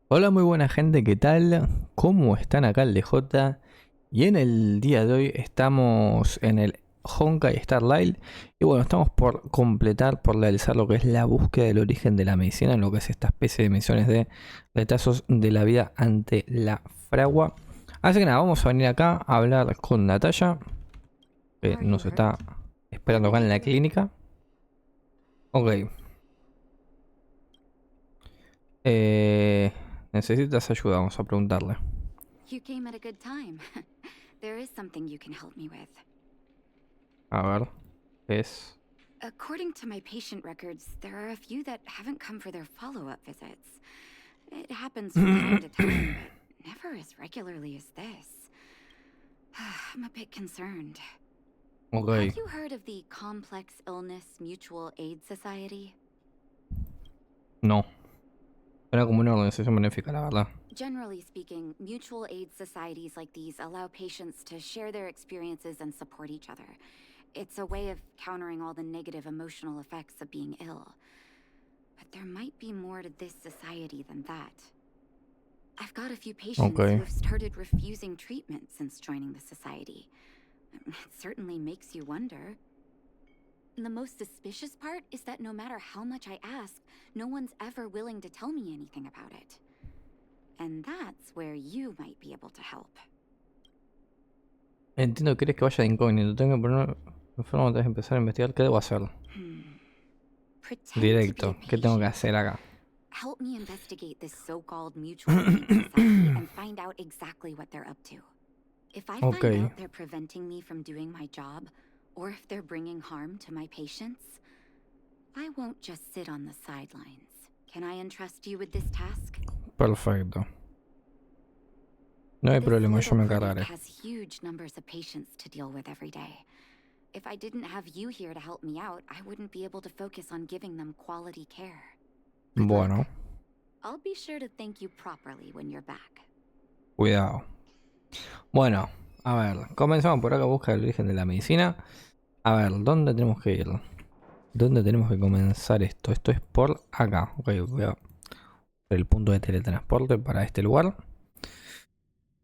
Hola, muy buena gente, ¿qué tal? ¿Cómo están acá ElDejota? Y en el día de hoy estamos en el Honkai Starlight. Y bueno, estamos por completar, por realizar lo que es la búsqueda del origen de la medicina, en lo que es esta especie de misiones de retazos de la vida ante la fragua. Así que nada, vamos a venir acá a hablar con Natasha, que nos está esperando acá en la clínica. Ok. Necesitas ayuda, vamos a preguntarle. You came at a good time. There is something you can help me with. A ver, es... According to my patient records, there are a few that haven't come for their follow-up visits. It happens from time to time, but never as regularly as this. I'm a bit concerned. Ok, Have you heard of the Complex Illness Mutual Aid Society? no. Era como una organización benéfica, la verdad. Generally speaking, mutual aid societies like these allow patients to share their experiences and support each other. It's a way of countering all the negative emotional effects of being ill. But there might be more to this society than that. I've got a few Ok. patients who have started refusing treatment since joining the society. It certainly makes you wonder. The most suspicious part is that no matter how much I ask, no one's ever willing to tell me anything about it. And that's where you might be able to help. Entiendo que quieres que vaya de incógnito. Tengo que poner enfermo antes de empezar a investigar. ¿Qué debo hacer? Pretend to be a Directo. ¿Qué tengo que patient. hacer acá? Help me investigate this so-called mutual aid society and find out exactly what they're up to. If I Ok. find out they're preventing me from doing my job, or if they're bringing harm to my patients, I won't just sit on the sidelines. Can I entrust you with this task? Perfecto. No hay This problema, yo little me clinic encargaré. has huge numbers of patients to deal with every day. If I didn't have you here to help me out, I wouldn't be able to focus on giving them quality care. Good luck. Bueno, I'll be sure to thank you properly when you're back. cuidado. Bueno, a ver. Comenzamos por acá, busca el origen de la medicina. A ver, ¿dónde tenemos que ir? ¿Dónde tenemos que comenzar esto? Esto es por acá. Ok, voy a el punto de teletransporte para este lugar.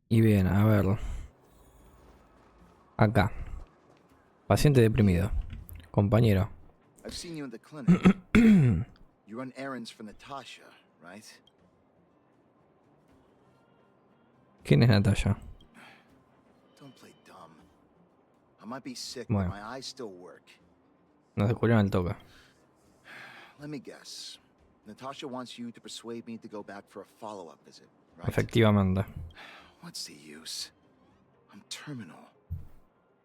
Y bien, a ver. Acá. Paciente deprimido. Compañero. I've seen you in the clinic. You run errands for Natasha, right? ¿Quién es Natasha? Don't play dumb. I might be sick, but Bueno, my eyes still work. nos descubrieron el toque. Let me guess. Natasha wants you to persuade me to go back for a follow-up visit, right? Efectivamente. What's the use? I'm terminal.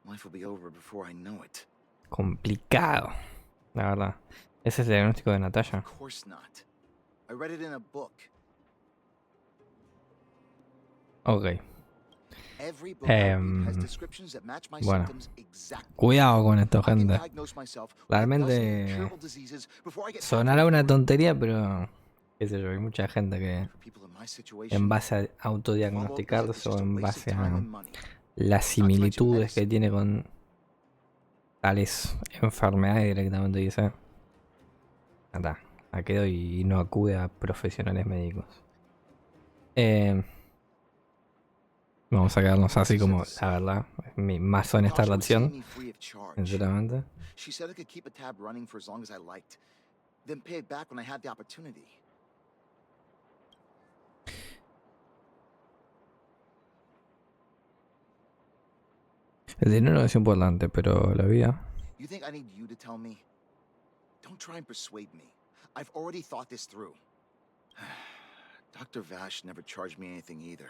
Life will be over before I know it. Complicado. La verdad. Ese es el diagnóstico de Natasha. Of course not. I read it in a book. Ok. Every book I read has Em, descriptions that match my bueno. symptoms exactly. Cuidado con esto, I can gente. diagnose myself with a dozen Realmente incurable diseases before I get sonará halfway una through it. tontería, pero qué sé yo, hay mucha gente que For people in my en situation, base a a follow-up visit is autodiagnosticarse o just a en waste of base time a and money. las Not to mention similitudes que medicine. tiene con tales enfermedades directamente dice, anda, a quedo y no acude a profesionales médicos. Vamos a quedarnos así Natasha said como, the la same. verdad, es mi más honesta Natasha would see reacción, me free of charge. sinceramente. She said I could keep a tab running for as long as I liked, then pay it back when I had the opportunity. El dinero es importante, pero la vida... You think I need you to tell me? Don't try and persuade me. I've already thought this through. Dr. Vash never charged me anything either.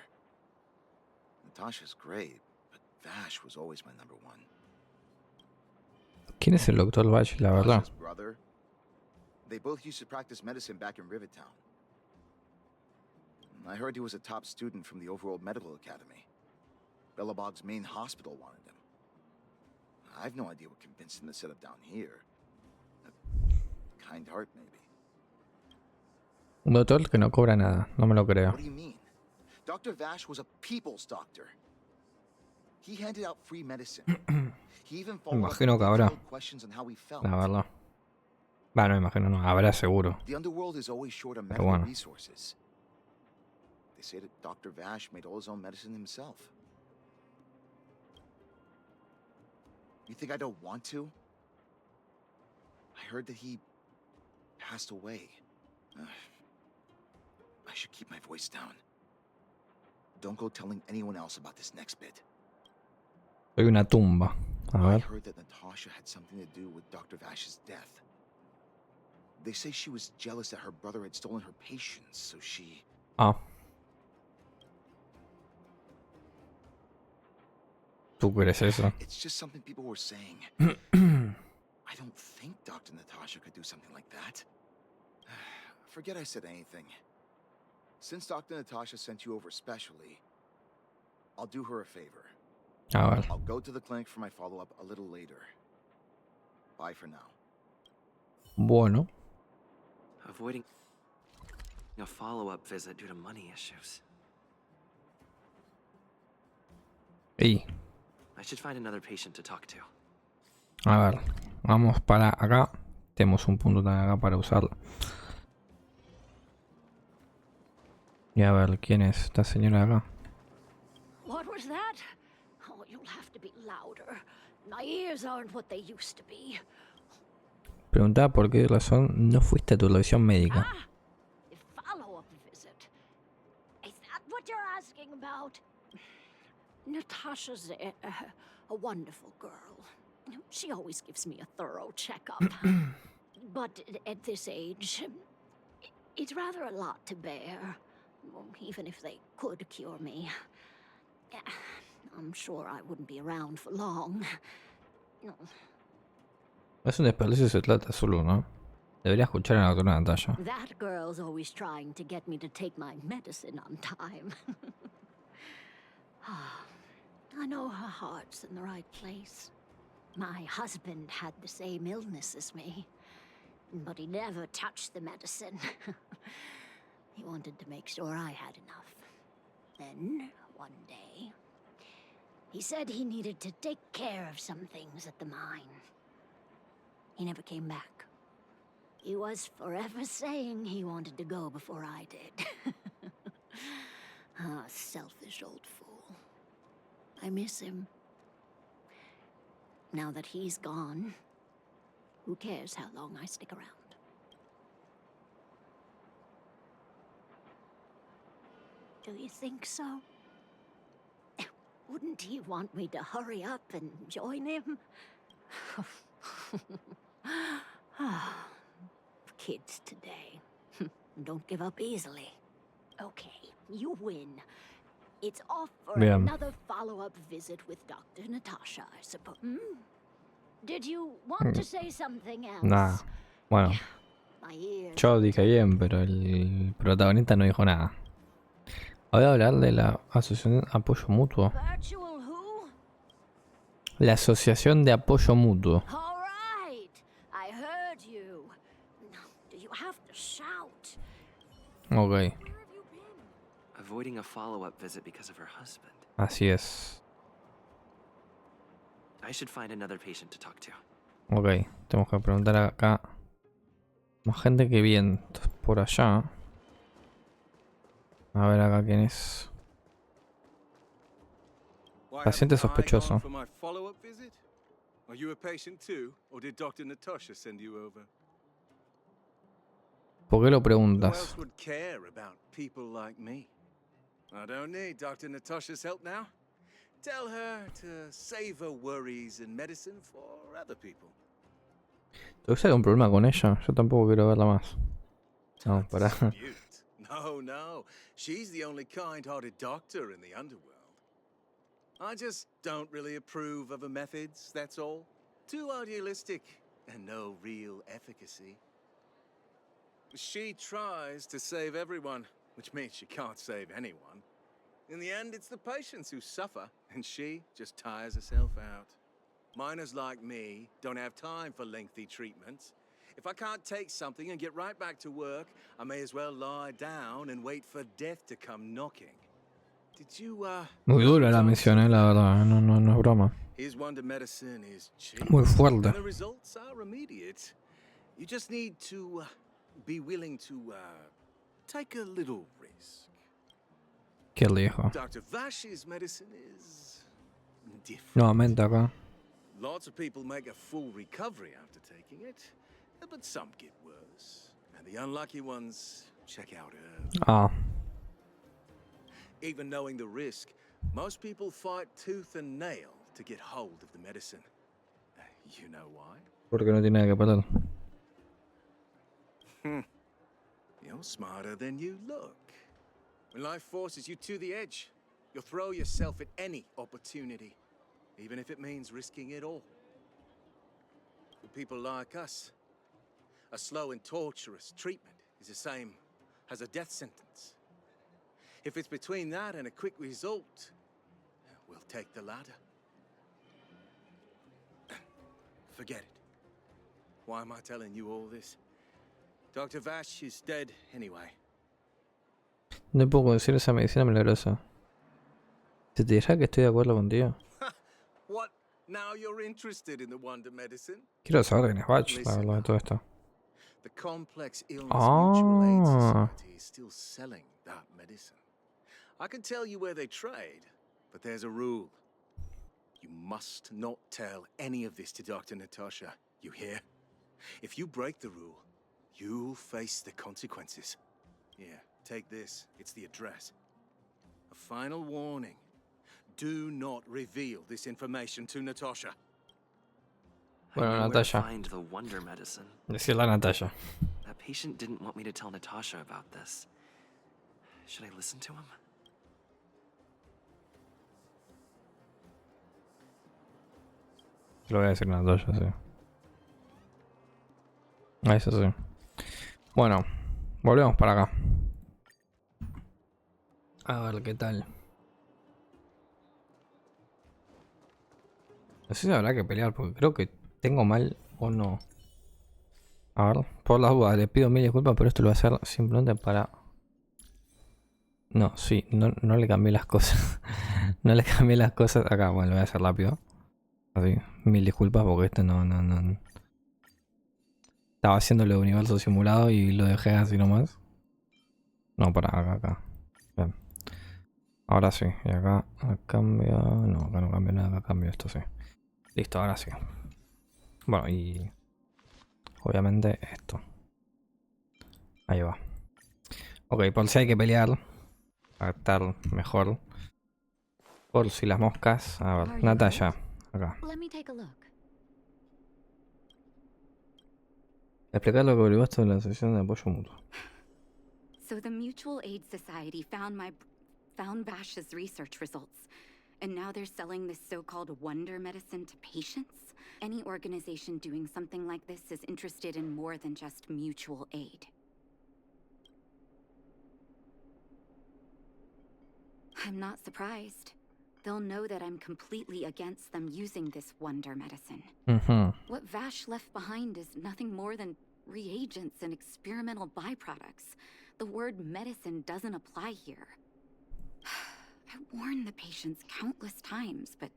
Natasha's great, but Vash was always my number one. ¿Quién es el doctor Bach, la verdad? Natasha's brother. They both used to practice medicine back in Rivertown. I heard he was a top student from the Overworld Medical Academy. Bellabog's main hospital wanted him. I've no idea what convinced him to set up down here. A kind heart, maybe. Un doctor que no cobra nada, no me lo creo. What do you mean? Dr. Vash was a people's doctor. He handed out free medicine. He even followed up Imagino with que habrá, detailed questions on how we felt. la verdad. Bueno, imagino no, habrá seguro. The underworld is always short on Pero medical bueno. resources. say that Dr. Vash made all his own medicine himself. You think I don't want to? I heard that he passed away. I should keep my voice down. Don't go telling anyone else about this next bit. Hay una tumba. A I ver. heard that Natasha had something to do with Dr. Vash's death. They say she was jealous that her brother had stolen her patients, so she... Ah. ¿Tú crees eso? It's just something people were saying. I don't think Dr. Natasha could do something like that. Forget I said anything. Since Dr. Natasha sent you over specially, I'll do her a favor. A ver. I'll go to the clinic for my follow-up a little later. Bye for now. Bueno. Avoiding a follow-up visit due to money issues. Y I should find another patient to talk to. a ver. Vamos para acá. Tenemos un punto también acá para usarlo. Y a ver, ¿quién es esta señora de acá? What was that? Oh, you'll have to be louder. My ears aren't what they used to be. Preguntaba por qué razón no fuiste a tu revisión médica. Ah, a follow-up visit. Is that what you're asking about? Natasha's a wonderful girl. She always gives me a thorough checkup. But at this age, it's rather a lot to bear. Even if they could cure me, I'm sure I wouldn't be around for long. Es un desperdicio, se trata solo, ¿no? Debería escuchar a la doctora Natasha. That girl's always trying to get me to take my medicine on time. I know her heart's in the right place. My husband had the same illness as me, but he never touched the medicine. He wanted to make sure I had enough. Then, one day, he said he needed to take care of some things at the mine. He never came back. He was forever saying he wanted to go before I did. Ah, selfish old fool. I miss him. Now that he's gone, who cares how long I stick around? Do you think so? Wouldn't he want me to hurry up and join him? Kids today. Don't give up easily. Okay, you win. It's off for Bien. another follow-up visit with Dr. Natasha, I suppose. Did you want to say something else? Nada. Bueno, My ears. yo dije bien, pero el protagonista no dijo nada. Voy a hablar de la asociación de apoyo mutuo. Virtual who? La asociación de apoyo mutuo. All right, I heard you. Do you have to shout? Ok, Where have you been? Avoiding a follow-up visit because of her husband. así es. I should find another patient to talk to. Ok, tenemos que preguntar acá. Más gente que viene por allá. A ver acá quién es. Paciente sospechoso. For my follow-up visit? Are you a patient too, or did Dr. Natasha send you over? ¿Por qué lo Who preguntas? else would care about people like me? I don't need Dr. Natasha's help now. Tell her to save her worries and medicine for other people. ¿Te gusta un problema con ella? Yo tampoco quiero verla más. No, pará. Dispute. No. She's the only kind-hearted doctor in the underworld. I just don't really approve of her methods, that's all. Too idealistic and no real efficacy. She tries to save everyone, which means she can't save anyone. In the end, it's the patients who suffer, and she just tires herself out. Miners like me don't have time for lengthy treatments. If I can't take something and get right back to work, I may as well lie down and wait for death to come knocking. Did you, Muy dura la misión, la verdad. No es broma. His wonder medicine is cheap. Muy fuerte. And the results are immediate. You just need to be willing to take a little risk. ¿Qué le dijo? Dr. Vash's medicine is different. Nuevamente acá. Lots of people make a full recovery after taking it, but some get worse. And the unlucky ones check out early. Ah, Even knowing the risk, most people fight tooth and nail to get hold of the medicine. You know why? porque no tiene nada que perder. You're smarter than you look. When life forces you to the edge, you'll throw yourself at any opportunity, even if it means risking it all. For people like us, a slow and torturous treatment is the same as a death sentence. If it's between that and a quick result, we'll take the latter. Forget it. Why am I telling you all this? Dr. Vash is dead anyway. No puedo decir esa medicina milagrosa. ¿Se te dirá que estoy de acuerdo contigo? What? Now you're interested in the wonder medicine? Quiero saber quién es Batch, la verdad, de todo esto. The Complex Illness Mutual Aid Ah. Society is still selling that medicine. I can tell you where they trade, but there's a rule. You must not tell any of this to Dr. Natasha. You hear? If you break the rule, you'll face the consequences. Yeah, take this. It's the address. A final warning. Do not reveal this information to Natasha. I Bueno, know where to Natasha. find the wonder medicine. Decirle a Natasha. That patient didn't want me to tell Natasha about this. Should I listen to him? Se lo voy a decir a Natasha, sí. Eso sí. Bueno, volvemos para acá. A ver qué tal. No sé si habrá que pelear porque creo que tengo mal o no. A ver, por las dudas, le pido mil disculpas, pero esto lo voy a hacer simplemente para... No, sí, no le cambié las cosas. No le cambié las cosas acá. Bueno, lo voy a hacer rápido. Así, mil disculpas porque esto no. Estaba haciéndolo de universo simulado y lo dejé así nomás. No, para acá. Bien. Ahora sí. Y acá cambia... No, acá no cambia nada, acá cambio esto, sí. Listo, ahora sí. Bueno, y... obviamente esto. Ahí va. Ok, por si hay que pelear. Para estar mejor. Por si las moscas. A ver, Natasha. Acá. Let me take a look. Explicar lo que averiguó esto de la sesión de apoyo mutuo. So the Mutual Aid Society found Vash's research results, and now they're selling this so-called wonder medicine to patients. Any organization doing something like this is interested in more than just mutual aid. I'm not surprised. They'll know that I'm completely against them using this wonder medicine. What Vash left behind is nothing more than reagents and experimental byproducts. The word medicine doesn't apply here. I warned the patients countless times, but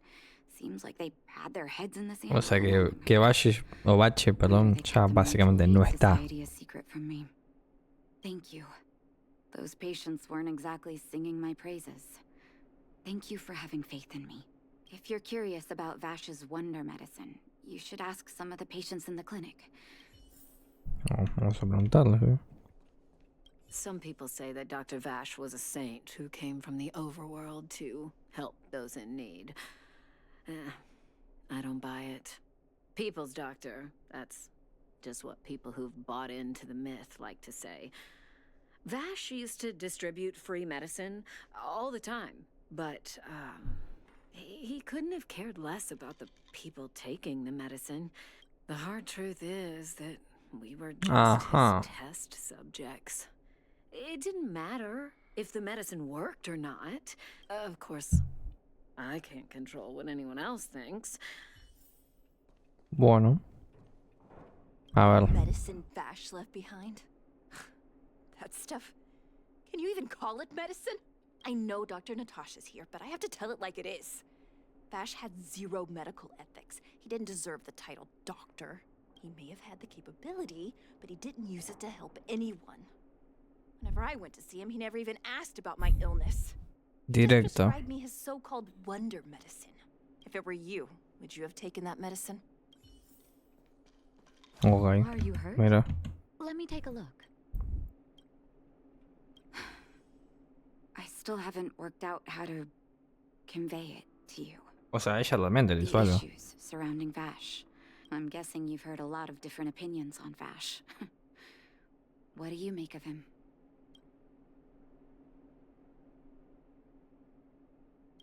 seems like they had their heads in the sand. O sea que Bache, o Bache, perdón, ya básicamente no está. Society a secret from me. Thank you. Those patients weren't exactly singing my praises. Thank you for having faith in me. If you're curious about Vash's wonder medicine, you should ask some of the patients in the clinic. Oh, vamos a preguntarle, ¿sí? Some people say that Dr. Vash was a saint who came from the overworld to help those in need. I don't buy it. People's doctor, that's just what people who've bought into the myth like to say. Vash used to distribute free medicine all the time, but he couldn't have cared less about the people taking the medicine. The hard truth is that we were just his test subjects. It didn't matter if the medicine worked or not. Of course, I can't control what anyone else thinks. Bueno. A ver. Medicine Vash left behind? That stuff... Can you even call it medicine? I know Dr. Natasha's here, but I have to tell it like it is. Vash had zero medical ethics. He didn't deserve the title doctor. He may have had the capability, but he didn't use it to help anyone. Whenever I went to see him, he never even asked about my illness. Dad Directo. prescribed me his so-called wonder medicine. If it were you, would you have taken that medicine? Ok. Are you hurt? Mira. Let me take a look. I still haven't worked out how to convey it to you. O sea, ella realmente le The hizo algo. issues surrounding Vash. I'm guessing you've heard a lot of different opinions on Vash. What do you make of him?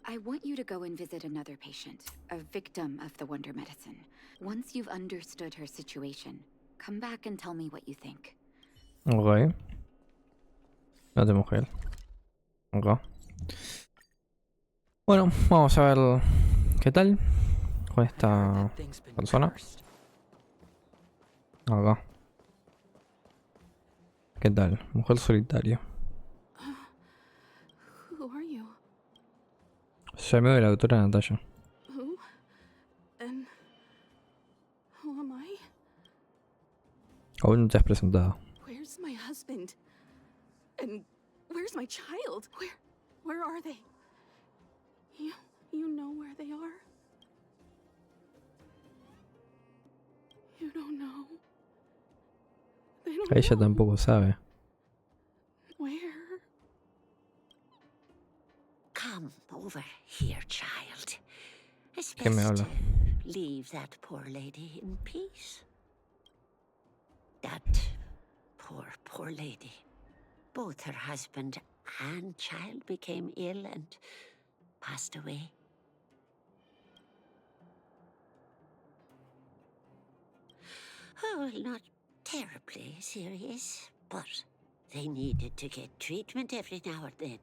I want you to go and visit another patient, a victim of the wonder medicine. Once you've understood her situation, come back and tell me what you think. Ok. No te mujer. Ok. Bueno, vamos a ver qué tal con esta persona. Acá. ¿Qué tal? Mujer solitaria. Who are you? Soy amigo de la doctora Natasha. Who? And who am I? Aún no te has presentado. Where's my husband? And where's my child? Where are they? You know where they are? You don't know. They don't Ella know. tampoco sabe. Where? Come over here, child. It's ¿Qué me best habla? to leave that poor lady in peace. That poor lady. Both her husband and child became ill and passed away. Oh, well, not terribly serious, but they needed to get treatment every now and then,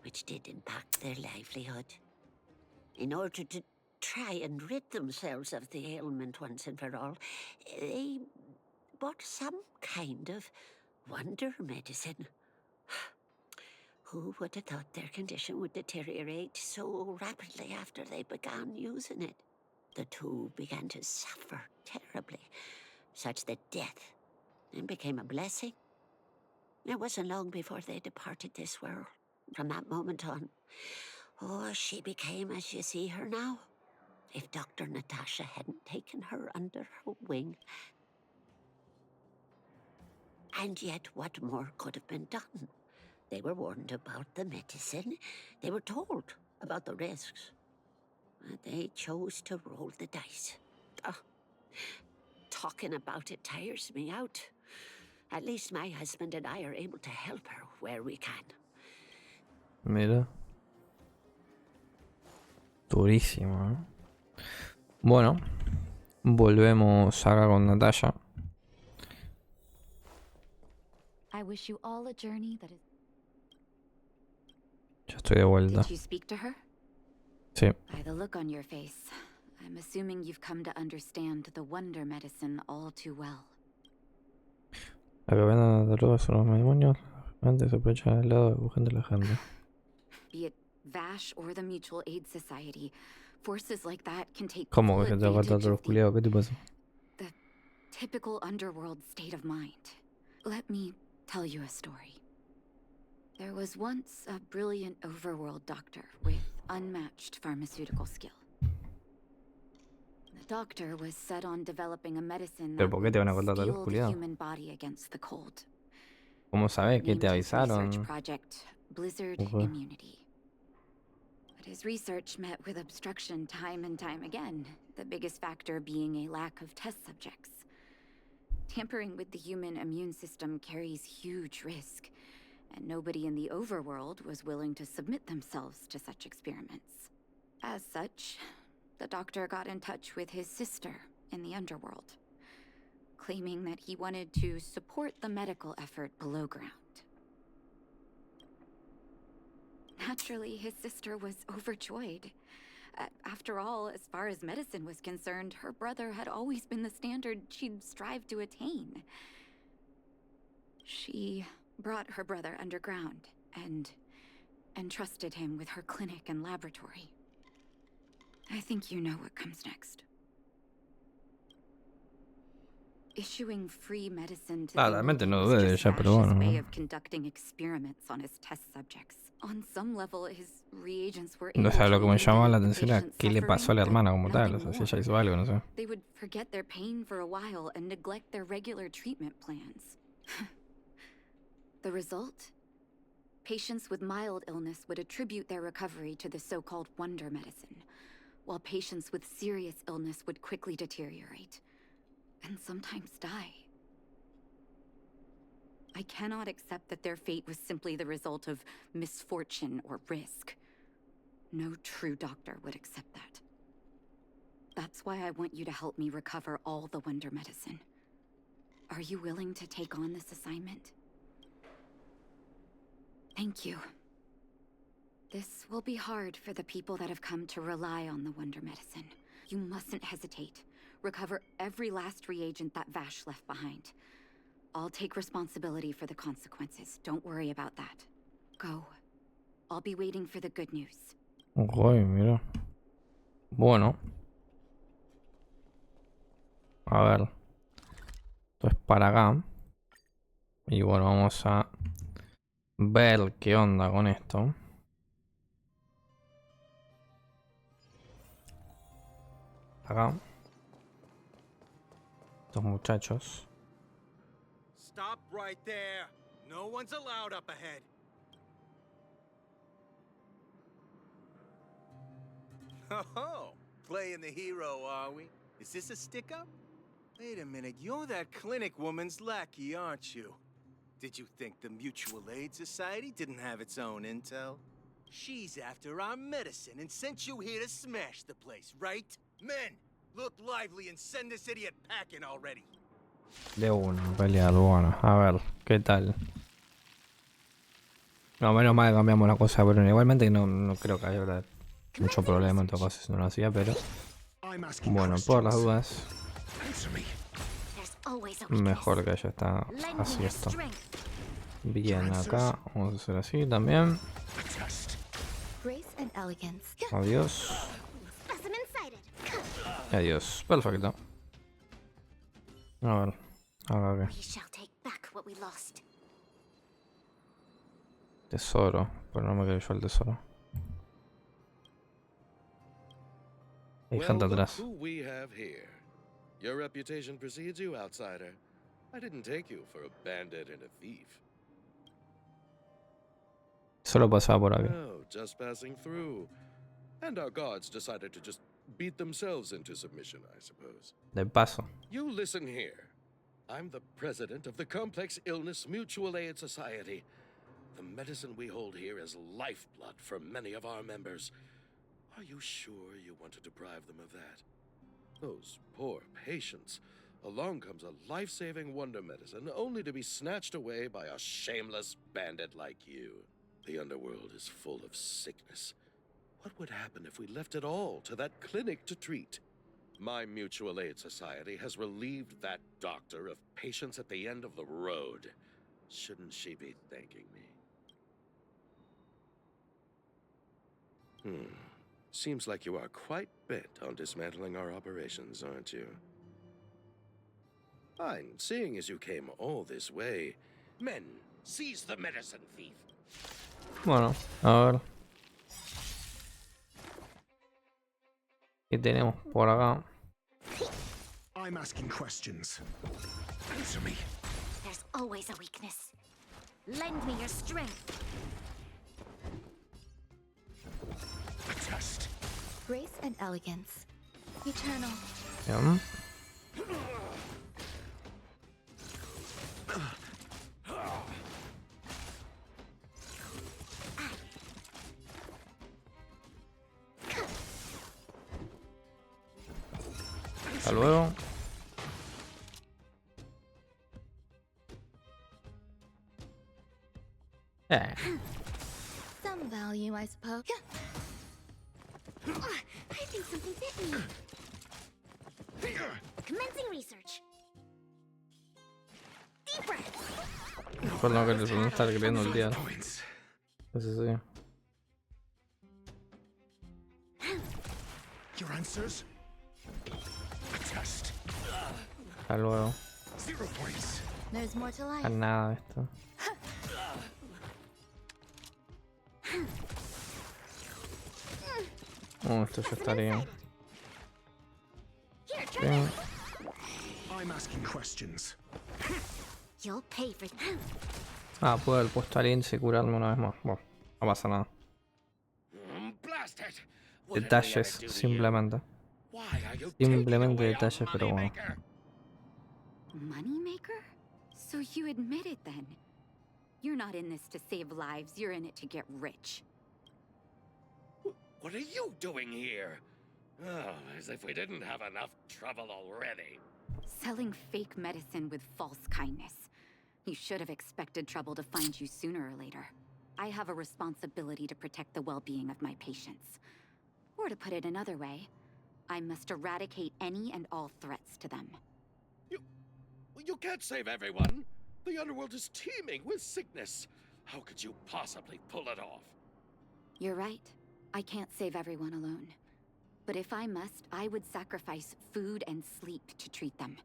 which did impact their livelihood. In order to try and rid themselves of the ailment once and for all, they bought some kind of wonder medicine. Who would have thought their condition would deteriorate so rapidly after they began using it? The two began to suffer terribly, such that death became a blessing. It wasn't long before they departed this world. From that moment on, she became as you see her now. If Dr. Natasha hadn't taken her under her wing. And yet, what more could have been done? They were warned about the medicine. They were told about the risks. They chose to roll the dice. Talking about it tires me out. At least my husband and I are able to help her where we can. Mira. Durísimo, ¿eh? Bueno, volvemos acá con Natasha. I wish you all a journey that is... Ya estoy de vuelta. Did you speak to her? Sí. By the look on your face, I'm assuming you've come to understand the wonder medicine all too well. La que venden de drogas son los demonios. Antes se aprovechan del lado buscando la gente. Be it Vash or the Mutual Aid Society, forces like that can take ¿Cómo full que se te va a cortar advantage todos los of the culiados? ¿Qué te pasa? typical underworld state of mind. Let me tell you a story. There was once a brilliant overworld doctor with unmatched pharmaceutical skill. The doctor was set on developing a medicine ¿Pero that por qué te van a would cortar todos los steel the culiados? human body against the cold. ¿Cómo sabes? ¿Qué Named te his research avisaron? project Blizzard Okay. Immunity. But his research met with obstruction time and time again, the biggest factor being a lack of test subjects. Tampering with the human immune system carries huge risk, and nobody in the overworld was willing to submit themselves to such experiments. As such, the doctor got in touch with his sister in the underworld, claiming that he wanted to support the medical effort below ground. Naturally, his sister was overjoyed. After all, as far as medicine was concerned, her brother had always been the standard she'd strive to attain. She brought her brother underground and entrusted him with her clinic and laboratory. I think you know what comes next. Issuing free medicine to the Claramente no was dudé de just ella, pero Vash's bueno. way of conducting experiments on his test subjects, On some level, his reagents were No sé, lo que me llamaba la able to atención era alleviate qué le pasó a la suffering, hermana but como tal. O nothing sea, si ella more. hizo algo, no sé. They would forget their pain for a while and neglect their regular treatment plans. The result? Patients with mild illness would attribute their recovery to the so-called wonder medicine, while patients with serious illness would quickly deteriorate, and sometimes die. I cannot accept that their fate was simply the result of misfortune or risk. No true doctor would accept that. That's why I want you to help me recover all the wonder medicine. Are you willing to take on this assignment? Thank you. This will be hard for the people that have come to rely on the wonder medicine. You mustn't hesitate. Recover every last reagent that Vash left behind. I'll take responsibility for the consequences. Don't worry about that. Go. I'll be waiting for the good news. Uy, mira. Bueno. A ver. Esto es para acá. Y bueno, vamos a ver qué onda con esto. Acá. Estos muchachos. Stop right there. No one's allowed up ahead. Oh, playing the hero, are we? Is this a stick-up? Wait a minute, you're that clinic woman's lackey, aren't you? Did you think the Mutual Aid Society didn't have its own intel? She's after our medicine and sent you here to smash the place, right? Men, look lively and send this idiot packing already. De una, pelear, bueno. A ver, ¿qué tal? No, menos mal que cambiamos la cosa, pero igualmente no creo que haya mucho problema en todo caso si no lo hacía, pero bueno, por las dudas, mejor que ya está así esto. Bien, acá vamos a hacer así también. Adiós. Y adiós. Perfecto. A ver, acá qué. Tesoro, pero no me quedo yo el tesoro. Hay gente atrás. Who we have here. Your reputation precedes you, outsider. I didn't take you for a bandit and a thief. Solo pasaba por aquí. No, just passing through. And our guards decided to just beat themselves into submission, I suppose. De paso. You listen here. I'm the president of the Complex Illness Mutual Aid Society. The medicine we hold here is lifeblood for many of our members. Are you sure you want to deprive them of that? Those poor patients. Along comes a life-saving wonder medicine only to be snatched away by a shameless bandit like you. The underworld is full of sickness. What would happen if we left it all to that clinic to treat? My Mutual Aid Society has relieved that doctor of patients at the end of the road. Shouldn't she be thanking me? Seems like you are quite bent on dismantling our operations, aren't you? Fine, seeing as you came all this way. Men, seize the medicine thief. Bueno, a ver. ¿Qué tenemos por acá? I'm asking questions. Answer me. There's always a weakness. Lend me your strength. A test. Grace and elegance. Eternal. Bien. Hasta luego. Some value, I suppose. I think something bit me. Commencing research. Deep breath. Por lo que les no estar creyendo el día. Eso sí. Your answers? A test. Hasta luego. 0 points. There's more to life. A nada de esto. Oh, esto ya estaría. Bien. I'm asking questions. You'll pay for that. Ah, puedo haber puesto aliento y curarme una vez más. Bueno, no pasa nada. Blast it! What did we ever Detalles, do to you? simplemente. Why are you Simplemente taking away detalles, our pero bueno. moneymaker? Moneymaker? So you admit it then? You're not in this to save lives, you're in it to get rich. What are you doing here? Oh, as if we didn't have enough trouble already. Selling fake medicine with false kindness. You should have expected trouble to find you sooner or later. I have a responsibility to protect the well-being of my patients. Or to put it another way, I must eradicate any and all threats to them. You can't save everyone. The underworld is teeming with sickness. How could you possibly pull it off? You're right. I can't save everyone alone. But if I must, I would sacrifice food and sleep to treat them.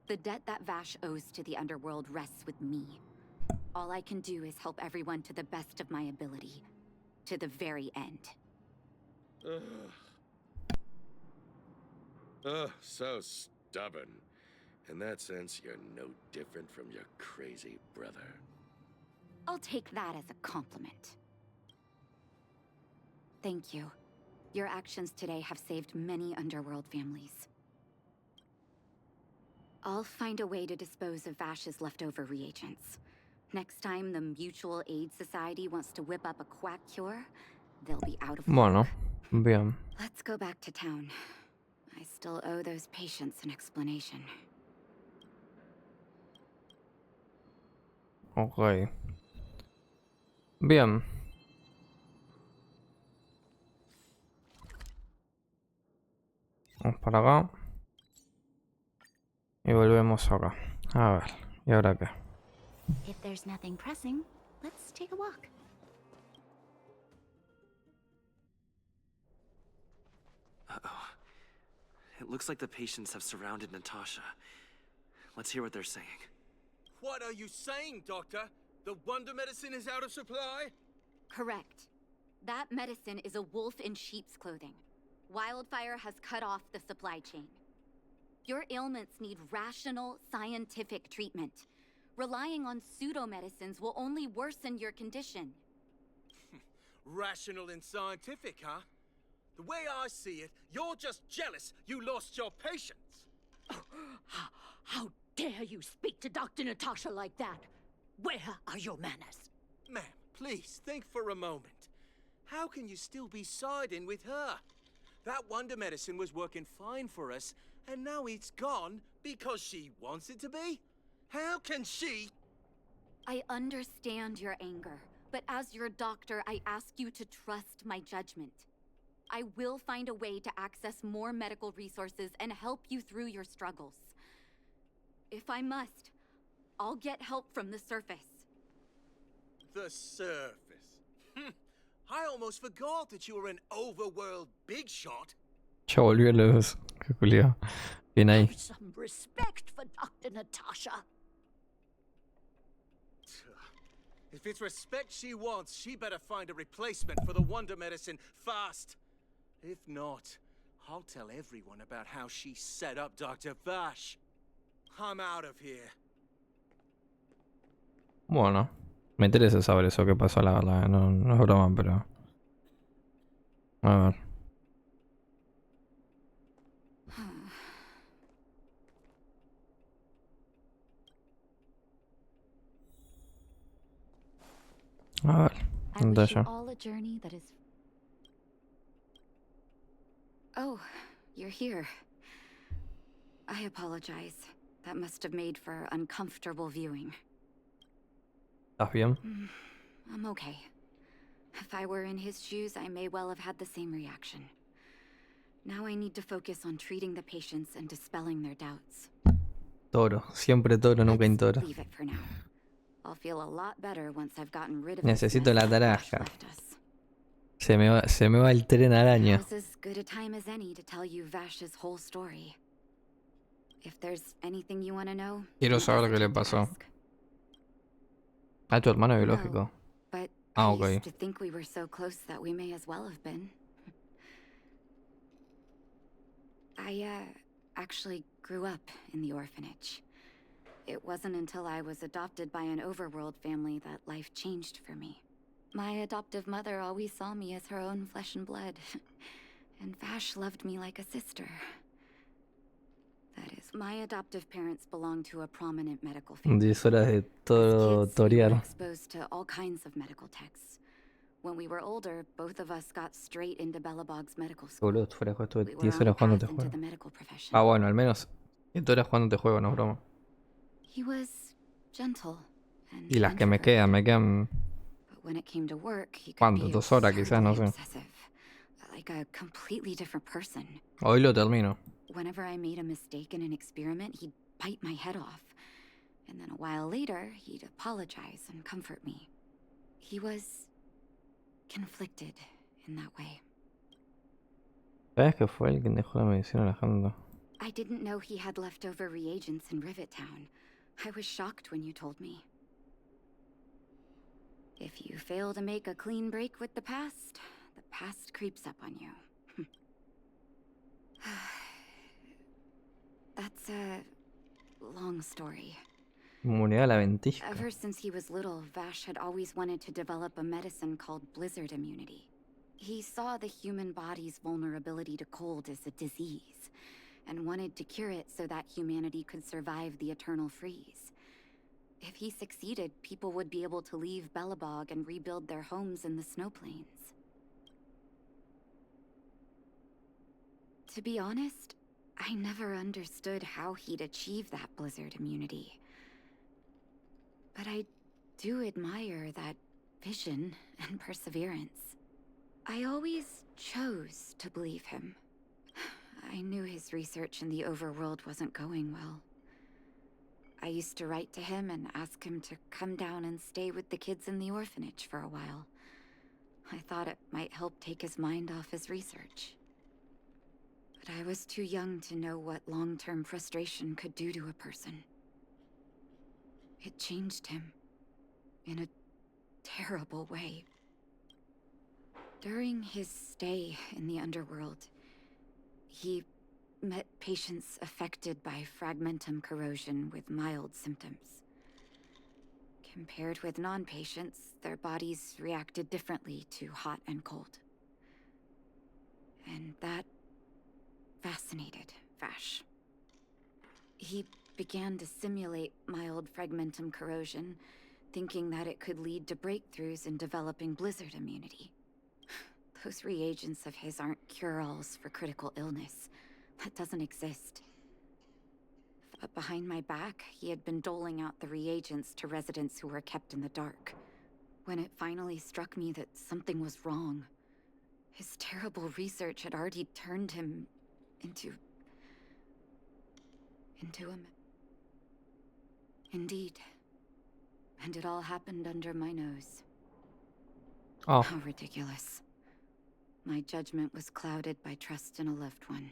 The debt that Vash owes to the underworld rests with me. All I can do is help everyone to the best of my ability. To the very end. So stubborn. In that sense, you're no different from your crazy brother. I'll take that as a compliment. Thank you. Your actions today have saved many underworld families. I'll find a way to dispose of Vash's leftover reagents. Next time the Mutual Aid Society wants to whip up a quack cure, they'll be out of luck. Bueno, bien. Let's go back to town. I still owe those patients an explanation. Ok. Bien. Vamos para acá. Y volvemos acá. A ver, ¿y ahora qué? If there's nothing pressing, let's take a walk. Uh-oh. It looks like the patients have surrounded Natasha. Let's hear what they're saying. What are you saying, Doctor? The wonder medicine is out of supply? Correct. That medicine is a wolf in sheep's clothing. Wildfire has cut off the supply chain. Your ailments need rational, scientific treatment. Relying on pseudo-medicines will only worsen your condition. Rational and scientific, huh? The way I see it, you're just jealous you lost your patients. How dare you speak to Dr. Natasha like that? Where are your manners? Ma'am, please think for a moment. How can you still be siding with her? That wonder medicine was working fine for us, and now it's gone because she wants it to be? How can she? I understand your anger, but as your doctor, I ask you to trust my judgment. I will find a way to access more medical resources and help you through your struggles. If I must, I'll get help from the surface. The surface. I almost forgot that you were an overworld big shot. Ya volvió los. Qué culiao. Bien ahí. Have some respect for Dr. Natasha. If it's respect she wants, she better find a replacement for the wonder medicine fast. If not, I'll tell everyone about how she set up Dr. Vash. I'm out of here. Bueno, me interesa saber eso que pasó, la verdad. No, no es broma, pero. A ver. A ver, I wish you Natasha. all a journey that is... Oh, you're here. I apologize. That must have made for uncomfortable viewing. ¿Estás bien? I'm okay. If I were in his shoes, I may well have had the same reaction. Now I need to focus on treating the patients and dispelling their doubts. Toro. Siempre toro, nunca Let's intoro. leave it for now. I'll feel a lot better once I've gotten rid of Necesito this mess la that Vash Natasha. left us. Se me va el tren araña. Now's as good a time as any to tell you Vash's whole story. If there's anything you want to know, Quiero don't saber qué le hesitate to pasó. ask. A tu hermano biológico. But Ah, I ok. used to think we were so close that we may as well have been. I actually grew up in the orphanage. It wasn't until I was adopted by an overworld family that life changed for me. My adoptive mother always saw me as her own flesh and blood. And Vash loved me like a sister. That is, my adoptive parents belonged to a prominent medical family. 10 horas de As todo kids, we were torear. exposed to all kinds of medical texts. When we were older, both of us got straight into Belobog's medical school. Boludo, fuera de juego, estuve We were 10 on a horas jugando path este into juego. the medical profession. Ah, bueno, al menos 7 horas jugando este juego, no es broma. He was gentle and Y las que me introverted. quedan. But when it came to work, he could ¿Cuánto? be 2 horas quizás, no absurdly sé. obsessive, like a completely different person. Hoy lo termino. Whenever I made a mistake in an experiment, he'd bite my head off. And then a while later, he'd apologize and comfort me. He was conflicted in that way. ¿Sabes que fue el que dejó la medicina Alejandro? I didn't know he had leftover reagents in Rivet Town. I was shocked when you told me. If you fail to make a clean break with the past creeps up on you. That's a long story. Inmunidad a la ventisca. Ever since he was little, Vash had always wanted to develop a medicine called blizzard immunity. He saw the human body's vulnerability to cold as a disease, and wanted to cure it so that humanity could survive the eternal freeze. If he succeeded, people would be able to leave Belobog and rebuild their homes in the snow plains. To be honest, I never understood how he'd achieve that blizzard immunity. But I do admire that vision and perseverance. I always chose to believe him. I knew his research in the overworld wasn't going well. I used to write to him and ask him to come down and stay with the kids in the orphanage for a while. I thought it might help take his mind off his research. But I was too young to know what long-term frustration could do to a person. It changed him in a terrible way. During his stay in the underworld, he met patients affected by fragmentum corrosion with mild symptoms. Compared with non-patients, their bodies reacted differently to hot and cold. And that fascinated Vash. He began to simulate mild fragmentum corrosion, thinking that it could lead to breakthroughs in developing blizzard immunity. Those reagents of his aren't cure-alls for critical illness. That doesn't exist. But behind my back, he had been doling out the reagents to residents who were kept in the dark. When it finally struck me that something was wrong, his terrible research had already turned him into a... Indeed. And it all happened under my nose. Oh. How ridiculous. My judgment was clouded by trust in a loved one.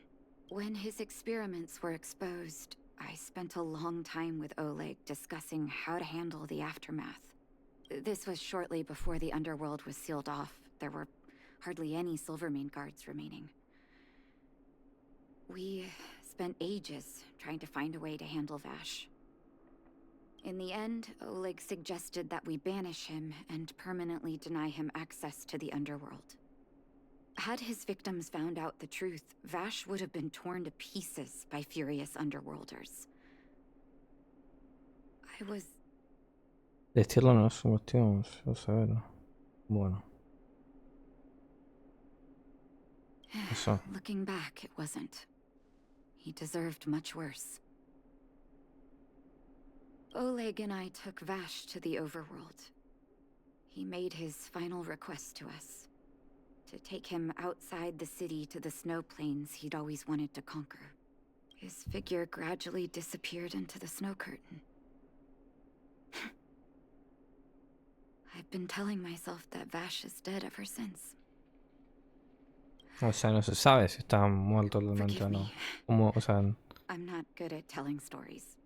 When his experiments were exposed, I spent a long time with Oleg discussing how to handle the aftermath. This was shortly before the underworld was sealed off. There were hardly any Silvermane guards remaining. We spent ages trying to find a way to handle Vash. In the end, Oleg suggested that we banish him and permanently deny him access to the underworld. Had his victims found out the truth, Vash would have been torn to pieces by furious underworlders. I was... Destierro no es una cuestión, yo saberlo. Bueno. Eso. Looking back, it wasn't. He deserved much worse. Oleg and I took Vash to the overworld. He made his final request to us. To take him outside the city to the snow plains he'd always wanted to conquer. His figure gradually disappeared into the snow curtain. I've been telling myself that Vash is dead ever since. O sea, no se sabe si está muerto realmente o no. Como, o sea... I'm not good at telling stories.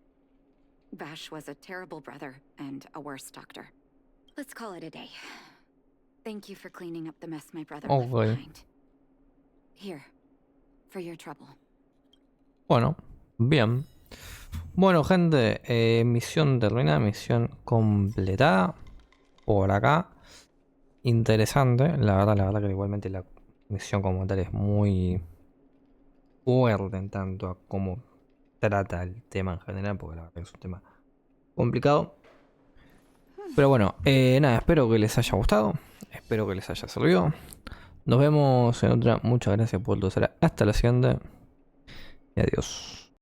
Vash was a terrible brother and a worse doctor. Let's call it a day. Thank you for cleaning up the mess my brother Oh, left well. behind. Here, for your trouble. Bueno, bien. Bueno, gente, misión terminada, misión completada. Por acá. Interesante, la verdad que igualmente la misión como tal es muy fuerte en tanto a cómo trata el tema en general, porque la verdad que es un tema complicado. Pero bueno, nada, espero que les haya gustado, espero que les haya servido. Nos vemos en otra, muchas gracias por todo. Hasta la siguiente y adiós.